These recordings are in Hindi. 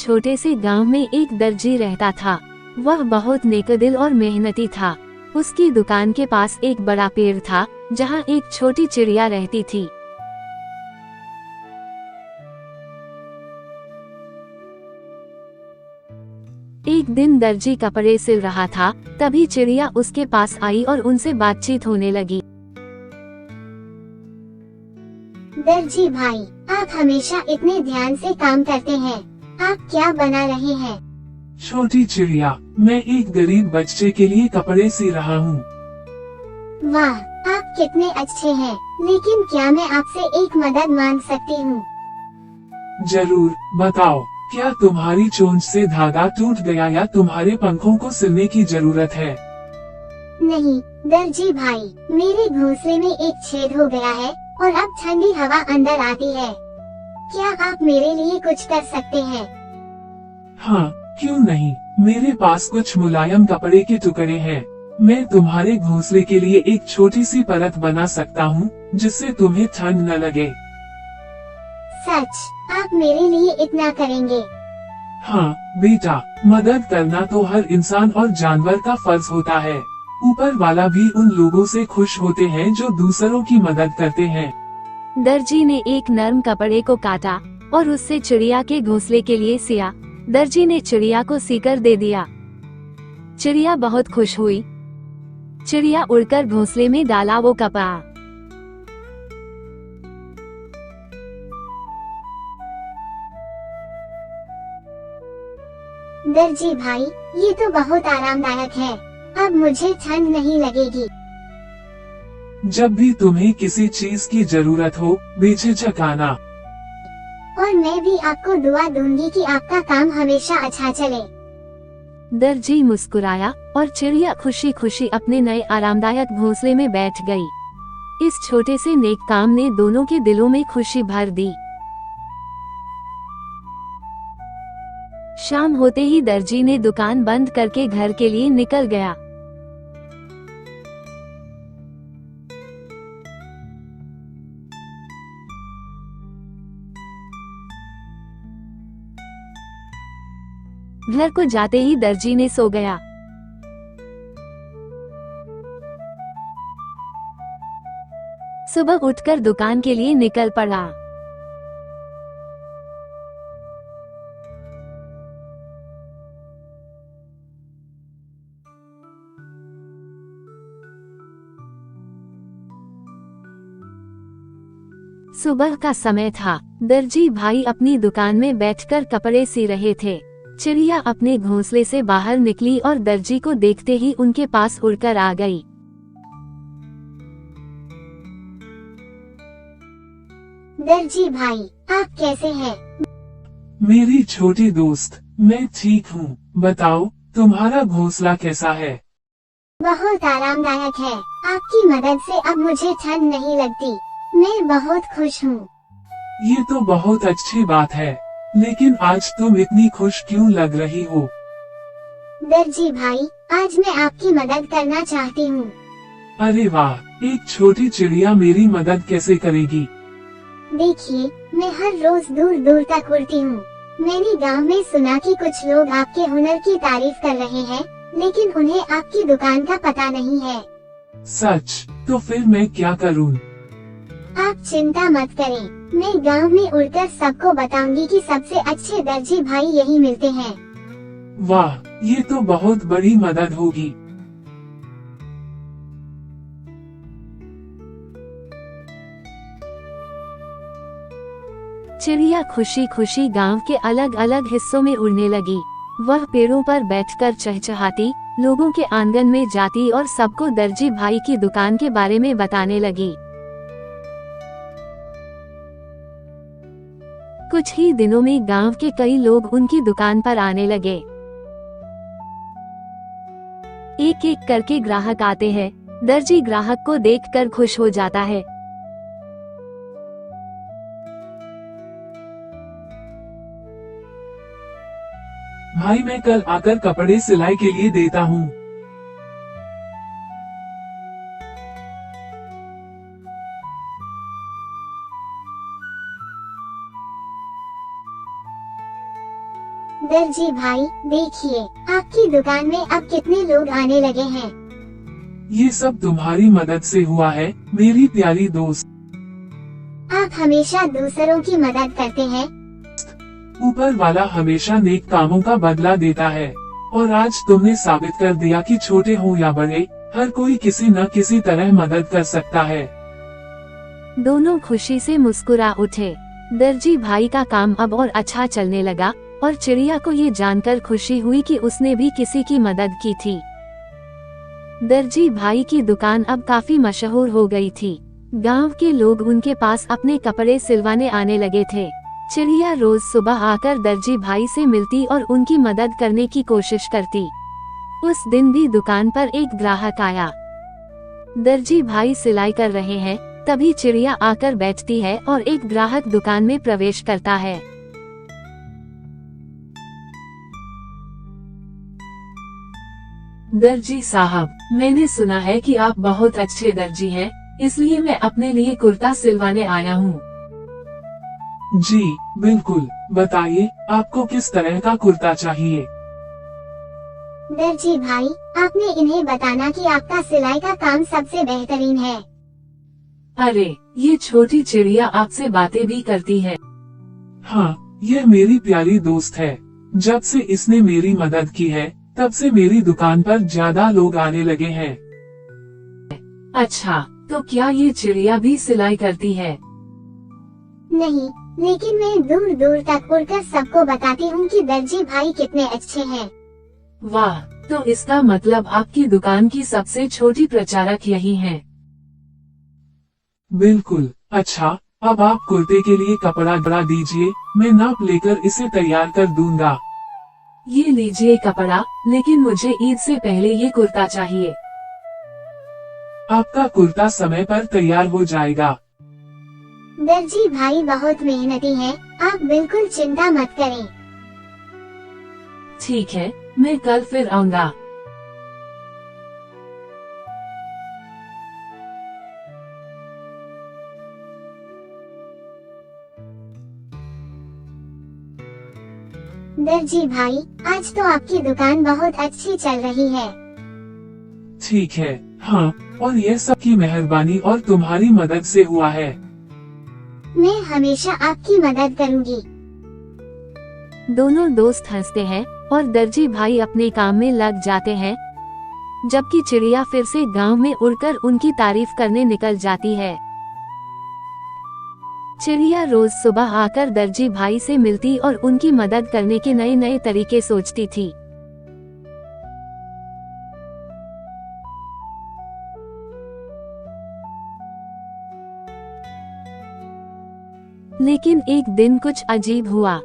छोटे से गांव में एक दर्जी रहता था। वह बहुत नेकदिल और मेहनती था। उसकी दुकान के पास एक बड़ा पेड़ था जहां एक छोटी चिड़िया रहती थी। एक दिन दर्जी कपड़े सिल रहा था, तभी चिड़िया उसके पास आई और उनसे बातचीत होने लगी। दर्जी भाई, आप हमेशा इतने ध्यान से काम करते हैं। आप क्या बना रहे हैं? छोटी चिड़िया, मैं एक गरीब बच्चे के लिए कपड़े सी रहा हूँ। वाह, आप कितने अच्छे हैं। लेकिन क्या मैं आपसे एक मदद मांग सकती हूँ? जरूर, बताओ, क्या तुम्हारी चोंच से धागा टूट गया या तुम्हारे पंखों को सिलने की जरूरत है? नहीं दर्जी भाई, मेरे घोंसले में एक छेद हो गया है और अब ठंडी हवा अंदर आती है। क्या आप मेरे लिए कुछ कर सकते हैं? हाँ, क्यों नहीं। मेरे पास कुछ मुलायम कपड़े के टुकड़े हैं। मैं तुम्हारे घोंसले के लिए एक छोटी सी परत बना सकता हूँ जिससे तुम्हें ठंड न लगे। सच? आप मेरे लिए इतना करेंगे? हाँ बेटा, मदद करना तो हर इंसान और जानवर का फर्ज होता है। ऊपर वाला भी उन लोगों से खुश होते हैं जो दूसरों की मदद करते हैं। दर्जी ने एक नरम कपड़े को काटा और उससे चिड़िया के घोंसले के लिए सिया। दर्जी ने चिड़िया को सीकर दे दिया। चिड़िया बहुत खुश हुई। चिड़िया उड़कर घोंसले में डाला वो कपड़ा। दर्जी भाई, ये तो बहुत आरामदायक है। अब मुझे ठंड नहीं लगेगी। जब भी तुम्हें किसी चीज की जरूरत हो, बेझिझक आना। और मैं भी आपको दुआ दूंगी कि आपका काम हमेशा अच्छा चले। दर्जी मुस्कुराया और चिड़िया खुशी खुशी अपने नए आरामदायक घोंसले में बैठ गई। इस छोटे से नेक काम ने दोनों के दिलों में खुशी भर दी। शाम होते ही दर्जी ने दुकान बंद करके घर के लिए निकल गया। घर को जाते ही दर्जी ने सो गया। सुबह उठकर दुकान के लिए निकल पड़ा। सुबह का समय था। दर्जी भाई अपनी दुकान में बैठकर कपड़े सी रहे थे। चिड़िया अपने घोंसले से बाहर निकली और दर्जी को देखते ही उनके पास उड़कर आ गई। दर्जी भाई, आप कैसे हैं? मेरी छोटी दोस्त, मैं ठीक हूँ। बताओ, तुम्हारा घोंसला कैसा है? बहुत आरामदायक है। आपकी मदद से अब मुझे ठंड नहीं लगती। मैं बहुत खुश हूँ। ये तो बहुत अच्छी बात है, लेकिन आज तुम इतनी खुश क्यों लग रही हो? दर्जी भाई, आज मैं आपकी मदद करना चाहती हूँ। अरे वाह, एक छोटी चिड़िया मेरी मदद कैसे करेगी? देखिए, मैं हर रोज दूर दूर तक उड़ती हूँ। मैंने गांव में सुना कि कुछ लोग आपके हुनर की तारीफ कर रहे हैं, लेकिन उन्हें आपकी दुकान का पता नहीं है। सच? तो फिर मैं क्या करूँ? आप चिंता मत करें, मैं गांव में उड़कर सबको बताऊंगी कि सबसे अच्छे दर्जी भाई यही मिलते हैं। वाह, ये तो बहुत बड़ी मदद होगी। चिड़िया खुशी खुशी गांव के अलग अलग हिस्सों में उड़ने लगी। वह पेड़ों पर बैठकर चहचहाती, लोगों के आंगन में जाती और सबको दर्जी भाई की दुकान के बारे में बताने लगी। कुछ ही दिनों में गांव के कई लोग उनकी दुकान पर आने लगे। एक एक करके ग्राहक आते हैं। दर्जी ग्राहक को देखकर खुश हो जाता है। भाई, मैं कल आकर कपड़े सिलाई के लिए देता हूँ। दर्जी भाई देखिए, आपकी दुकान में अब कितने लोग आने लगे हैं। ये सब तुम्हारी मदद से हुआ है मेरी प्यारी दोस्त। आप हमेशा दूसरों की मदद करते हैं। ऊपर वाला हमेशा नेक कामों का बदला देता है, और आज तुमने साबित कर दिया कि छोटे हो या बड़े, हर कोई किसी न किसी तरह मदद कर सकता है। दोनों खुशी से मुस्कुरा उठे। दर्जी भाई का काम अब और अच्छा चलने लगा और चिड़िया को ये जानकर खुशी हुई कि उसने भी किसी की मदद की थी। दर्जी भाई की दुकान अब काफी मशहूर हो गई थी। गांव के लोग उनके पास अपने कपड़े सिलवाने आने लगे थे। चिड़िया रोज सुबह आकर दर्जी भाई से मिलती और उनकी मदद करने की कोशिश करती। उस दिन भी दुकान पर एक ग्राहक आया। दर्जी भाई सिलाई कर रहे हैं, तभी चिड़िया आकर बैठती है और एक ग्राहक दुकान में प्रवेश करता है। दर्जी साहब, मैंने सुना है कि आप बहुत अच्छे दर्जी हैं, इसलिए मैं अपने लिए कुर्ता सिलवाने आया हूँ। जी बिल्कुल, बताइए आपको किस तरह का कुर्ता चाहिए। दर्जी भाई, आपने इन्हें बताना कि आपका सिलाई का काम सबसे बेहतरीन है। अरे, ये छोटी चिड़िया आपसे बातें भी करती है। हाँ, यह मेरी प्यारी दोस्त है। जब से इसने मेरी मदद की है, तब से मेरी दुकान पर ज्यादा लोग आने लगे हैं। अच्छा, तो क्या ये चिड़िया भी सिलाई करती है? नहीं, लेकिन मैं दूर दूर तक उड़कर सबको बताती हूँ कि दर्जी भाई कितने अच्छे हैं। वाह, तो इसका मतलब आपकी दुकान की सबसे छोटी प्रचारक यही है। बिल्कुल। अच्छा, अब आप कुर्ते के लिए कपड़ा बढ़ा दीजिए, मैं नाप लेकर इसे तैयार कर दूंगा। ये लीजिए कपड़ा, लेकिन मुझे ईद से पहले ये कुर्ता चाहिए। आपका कुर्ता समय पर तैयार हो जाएगा। दर्जी भाई बहुत मेहनती हैं, आप बिल्कुल चिंता मत करें। ठीक है, मैं कल फिर आऊंगा। दर्जी भाई, आज तो आपकी दुकान बहुत अच्छी चल रही है। ठीक है, हाँ, और यह सबकी मेहरबानी और तुम्हारी मदद से हुआ है। मैं हमेशा आपकी मदद करूंगी। दोनों दोस्त हंसते हैं और दर्जी भाई अपने काम में लग जाते हैं, जबकि चिड़िया फिर से गांव में उड़कर उनकी तारीफ करने निकल जाती है। चिड़िया रोज सुबह आकर दर्जी भाई से मिलती और उनकी मदद करने के नए नए तरीके सोचती थी। लेकिन एक दिन कुछ अजीब हुआ।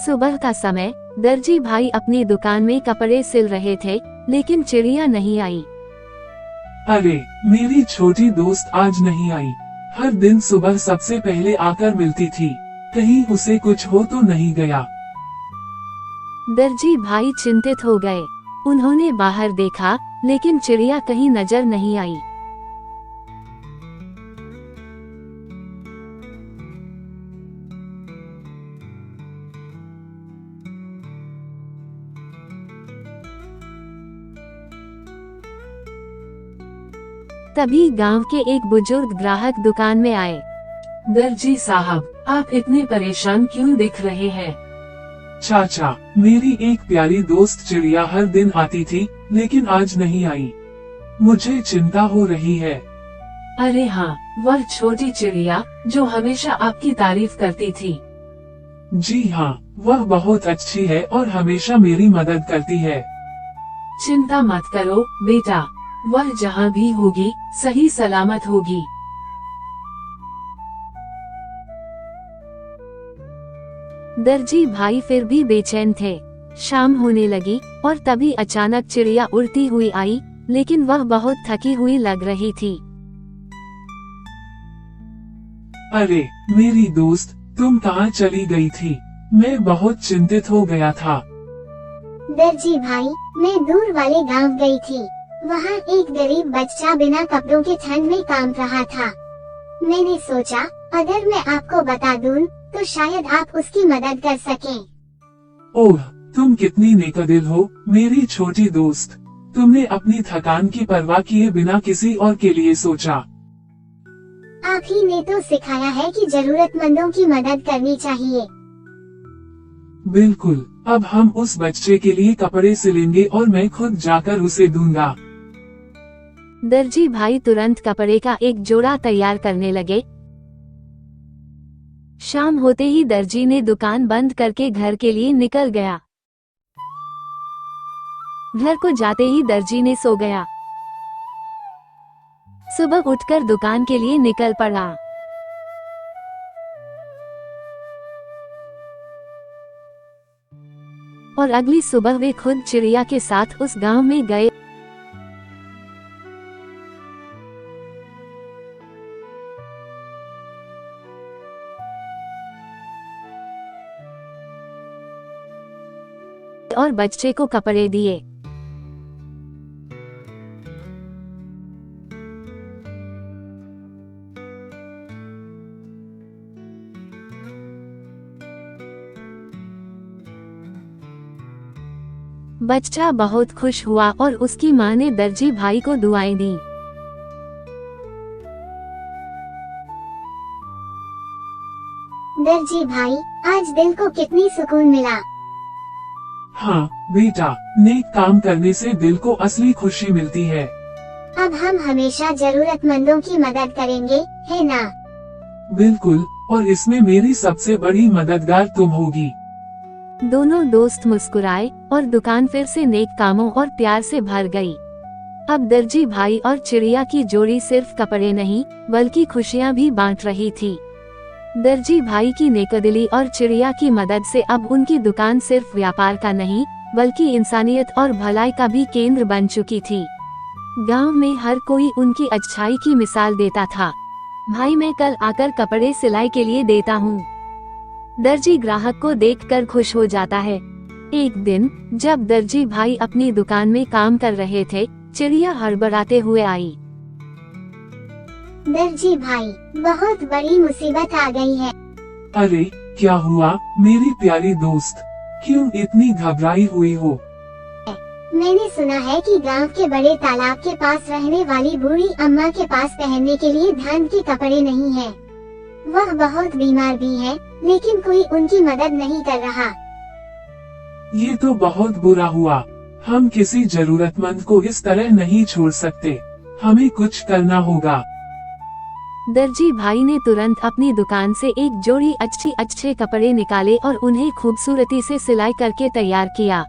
सुबह का समय, दर्जी भाई अपनी दुकान में कपड़े सिल रहे थे, लेकिन चिड़िया नहीं आई। अरे, मेरी छोटी दोस्त आज नहीं आई। हर दिन सुबह सबसे पहले आकर मिलती थी, कहीं उसे कुछ हो तो नहीं गया। दर्जी भाई चिंतित हो गए। उन्होंने बाहर देखा, लेकिन चिड़िया कहीं नजर नहीं आई। तभी गांव के एक बुजुर्ग ग्राहक दुकान में आए। दर्जी साहब, आप इतने परेशान क्यों दिख रहे हैं? चाचा, मेरी एक प्यारी दोस्त चिड़िया हर दिन आती थी, लेकिन आज नहीं आई। मुझे चिंता हो रही है। अरे हाँ, वह छोटी चिड़िया जो हमेशा आपकी तारीफ करती थी। जी हाँ, वह बहुत अच्छी है और हमेशा मेरी मदद करती है। चिंता मत करो बेटा, वह जहाँ भी होगी सही सलामत होगी। दर्जी भाई फिर भी बेचैन थे। शाम होने लगी और तभी अचानक चिड़िया उड़ती हुई आई, लेकिन वह बहुत थकी हुई लग रही थी। अरे मेरी दोस्त, तुम कहाँ चली गई थी? मैं बहुत चिंतित हो गया था। दर्जी भाई, मैं दूर वाले गांव गई थी। वहाँ एक गरीब बच्चा बिना कपड़ों के ठंड में काम रहा था। मैंने सोचा अगर मैं आपको बता दूं, तो शायद आप उसकी मदद कर सकें। ओह, तुम कितनी नेकदिल हो मेरी छोटी दोस्त। तुमने अपनी थकान की परवाह किए बिना किसी और के लिए सोचा। आप ही ने तो सिखाया है कि जरूरतमंदों की मदद करनी चाहिए। बिल्कुल, अब हम उस बच्चे के लिए कपड़े सिलेंगे और मैं खुद जाकर उसे दूंगा। दर्जी भाई तुरंत कपड़े का एक जोड़ा तैयार करने लगे। शाम होते ही दर्जी ने दुकान बंद करके घर के लिए निकल गया। घर को जाते ही दर्जी ने सो गया। सुबह उठकर दुकान के लिए निकल पड़ा। और अगली सुबह वे खुद चिड़िया के साथ उस गांव में गए। और बच्चे को कपड़े दिए। बच्चा बहुत खुश हुआ और उसकी माँ ने दर्जी भाई को दुआएं दी। दर्जी भाई, आज दिल को कितनी सुकून मिला। हाँ बेटा, नेक काम करने से दिल को असली खुशी मिलती है। अब हम हमेशा जरूरतमंदों की मदद करेंगे, है ना? बिल्कुल, और इसमें मेरी सबसे बड़ी मददगार तुम होगी। दोनों दोस्त मुस्कुराए और दुकान फिर से नेक कामों और प्यार से भर गई। अब दर्जी भाई और चिड़िया की जोड़ी सिर्फ कपड़े नहीं बल्कि खुशियां भी बांट रही थी। दर्जी भाई की नेकदिली और चिड़िया की मदद से अब उनकी दुकान सिर्फ व्यापार का नहीं बल्कि इंसानियत और भलाई का भी केंद्र बन चुकी थी। गांव में हर कोई उनकी अच्छाई की मिसाल देता था। भाई, मैं कल आकर कपड़े सिलाई के लिए देता हूँ। दर्जी ग्राहक को देखकर खुश हो जाता है। एक दिन जब दर्जी भाई अपनी दुकान में काम कर रहे थे, चिड़िया हड़बड़ाते हुए आई। दर्जी भाई, बहुत बड़ी मुसीबत आ गई है। अरे क्या हुआ मेरी प्यारी दोस्त, क्यों इतनी घबराई हुई हो? मैंने सुना है कि गांव के बड़े तालाब के पास रहने वाली बूढ़ी अम्मा के पास पहनने के लिए धान के कपड़े नहीं है। वह बहुत बीमार भी है, लेकिन कोई उनकी मदद नहीं कर रहा। ये तो बहुत बुरा हुआ। हम किसी जरूरतमंद को इस तरह नहीं छोड़ सकते। हमें कुछ करना होगा। दर्जी भाई ने तुरंत अपनी दुकान से एक जोड़ी अच्छे कपड़े निकाले और उन्हें खूबसूरती से सिलाई करके तैयार किया।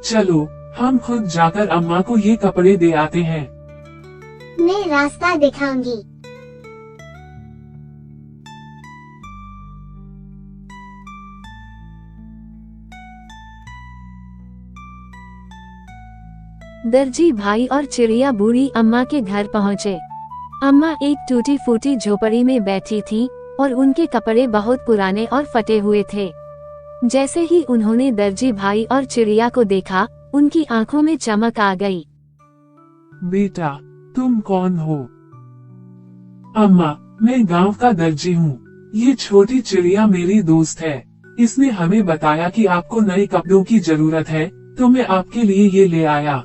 चलो हम खुद जाकर अम्मा को ये कपड़े दे आते हैं। मैं रास्ता दिखाऊंगी। दर्जी भाई और चिड़िया बूढ़ी अम्मा के घर पहुँचे। अम्मा एक टूटी फूटी झोपड़ी में बैठी थी और उनके कपड़े बहुत पुराने और फटे हुए थे। जैसे ही उन्होंने दर्जी भाई और चिड़िया को देखा, उनकी आंखों में चमक आ गई। बेटा, तुम कौन हो? अम्मा, मैं गांव का दर्जी हूँ। ये छोटी चिड़िया मेरी दोस्त है। इसने हमें बताया कि आपको नए कपड़ों की जरूरत है, तो मैं आपके लिए ये ले आया।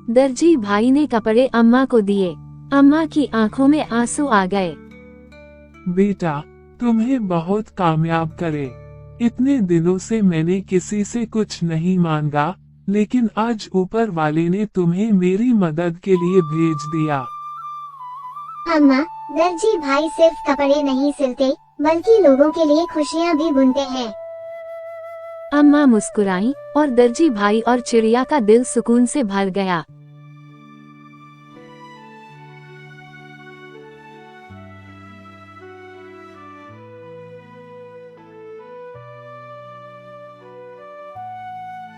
दर्जी भाई ने कपड़े अम्मा को दिए। अम्मा की आंखों में आंसू आ गए। बेटा, तुम्हें बहुत कामयाब करे। इतने दिनों से मैंने किसी से कुछ नहीं मांगा, लेकिन आज ऊपर वाले ने तुम्हें मेरी मदद के लिए भेज दिया। अम्मा, दर्जी भाई सिर्फ कपड़े नहीं सिलते, बल्कि लोगों के लिए खुशियाँ भी बुनते हैं। अम्मा मुस्कुराई और दर्जी भाई और चिड़िया का दिल सुकून से भर गया।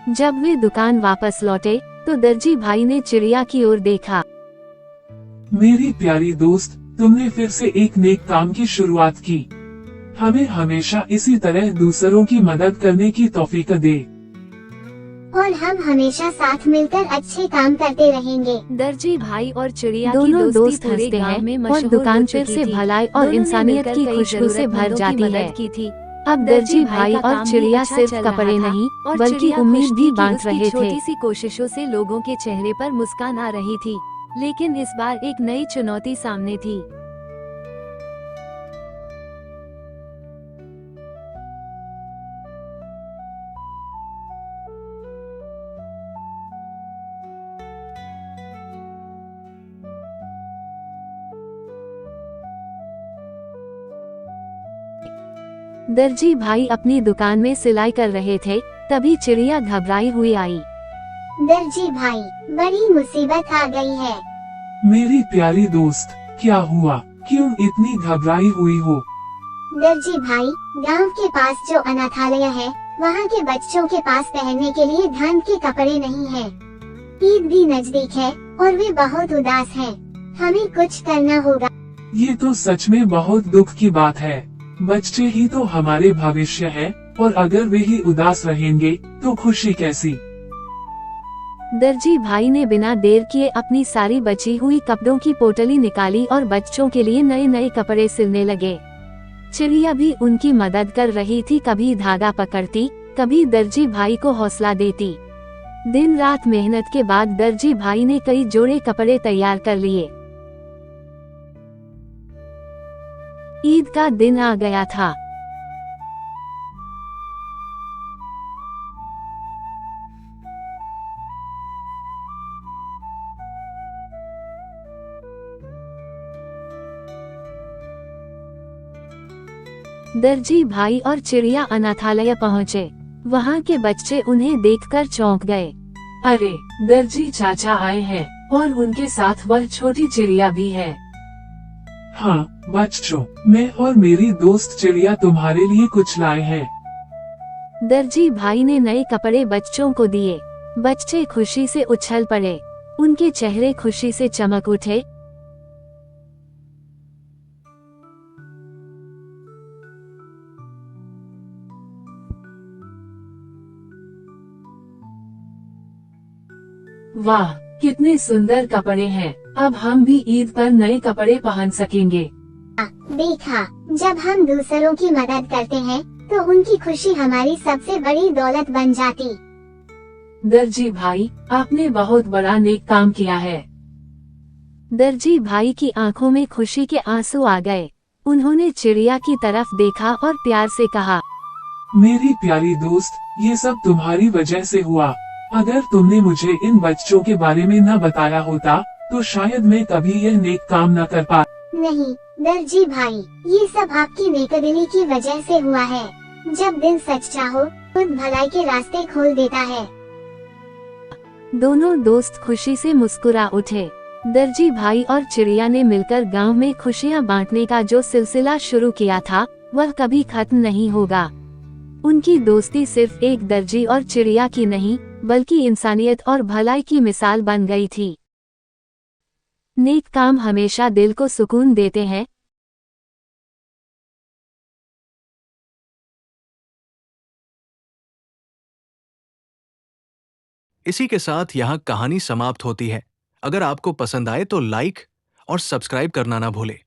जब वे दुकान वापस लौटे तो दर्जी भाई ने चिड़िया की ओर देखा। मेरी प्यारी दोस्त, तुमने फिर से एक नेक काम की शुरुआत की। हमें हमेशा इसी तरह दूसरों की मदद करने की तौफीक दे। और हम हमेशा साथ मिलकर अच्छे काम करते रहेंगे। दर्जी भाई और चिड़िया दोनों दोस्त हंसते हैं और दुकान फिर से भलाई और इंसानियत की खुशबू से भर जाती है। अब दर्जी भाई और चिड़िया सिर्फ कपड़े नहीं बल्कि उम्मीद भी बांट रहे थे। छोटी सी कोशिशों से लोगों के चेहरे पर मुस्कान आ रही थी, लेकिन इस बार एक नई चुनौती सामने थी। दर्जी भाई अपनी दुकान में सिलाई कर रहे थे, तभी चिड़िया घबराई हुई आई। दर्जी भाई, बड़ी मुसीबत आ गई है। मेरी प्यारी दोस्त, क्या हुआ? क्यों इतनी घबराई हुई हो? दर्जी भाई, गांव के पास जो अनाथालय है, वहाँ के बच्चों के पास पहनने के लिए धान के कपड़े नहीं हैं। ईद भी नजदीक है और वे बहुत उदास हैं। हमें कुछ करना होगा। ये तो सच में बहुत दुख की बात है। बच्चे ही तो हमारे भविष्य है, और अगर वे ही उदास रहेंगे तो खुशी कैसी? दर्जी भाई ने बिना देर किए अपनी सारी बची हुई कपड़ों की पोटली निकाली और बच्चों के लिए नए नए कपड़े सिलने लगे। चिड़िया भी उनकी मदद कर रही थी, कभी धागा पकड़ती, कभी दर्जी भाई को हौसला देती। दिन रात मेहनत के बाद दर्जी भाई ने कई जोड़े कपड़े तैयार कर लिए। ईद का दिन आ गया था। दर्जी भाई और चिड़िया अनाथालय पहुँचे। वहाँ के बच्चे उन्हें देखकर चौंक गए। अरे, दर्जी चाचा आए हैं और उनके साथ वह छोटी चिड़िया भी है। हाँ बच्चों, मैं और मेरी दोस्त चिड़िया तुम्हारे लिए कुछ लाए हैं। दर्जी भाई ने नए कपड़े बच्चों को दिए। बच्चे खुशी से उछल पड़े, उनके चेहरे खुशी से चमक उठे। वाह, कितने सुंदर कपड़े हैं। अब हम भी ईद पर नए कपड़े पहन सकेंगे। देखा, जब हम दूसरों की मदद करते हैं तो उनकी खुशी हमारी सबसे बड़ी दौलत बन जाती। दर्जी भाई, आपने बहुत बड़ा नेक काम किया है। दर्जी भाई की आंखों में खुशी के आंसू आ गए। उन्होंने चिड़िया की तरफ देखा और प्यार से कहा, मेरी प्यारी दोस्त, ये सब तुम्हारी वजह से हुआ। अगर तुमने मुझे इन बच्चों के बारे में न बताया होता तो शायद मैं कभी यह नेक काम न कर पाता। नहीं दर्जी भाई, ये सब आपकी नेकदिली की वजह से हुआ है। जब दिन सच्चा हो, खुद भलाई के रास्ते खोल देता है। दोनों दोस्त खुशी से मुस्कुरा उठे। दर्जी भाई और चिड़िया ने मिलकर गांव में खुशियां बांटने का जो सिलसिला शुरू किया था, वह कभी खत्म नहीं होगा। उनकी दोस्ती सिर्फ एक दर्जी और चिड़िया की नहीं, बल्कि इंसानियत और भलाई की मिसाल बन गई थी। नेक काम हमेशा दिल को सुकून देते हैं। इसी के साथ यहाँ कहानी समाप्त होती है। अगर आपको पसंद आए तो लाइक और सब्सक्राइब करना ना भूलें।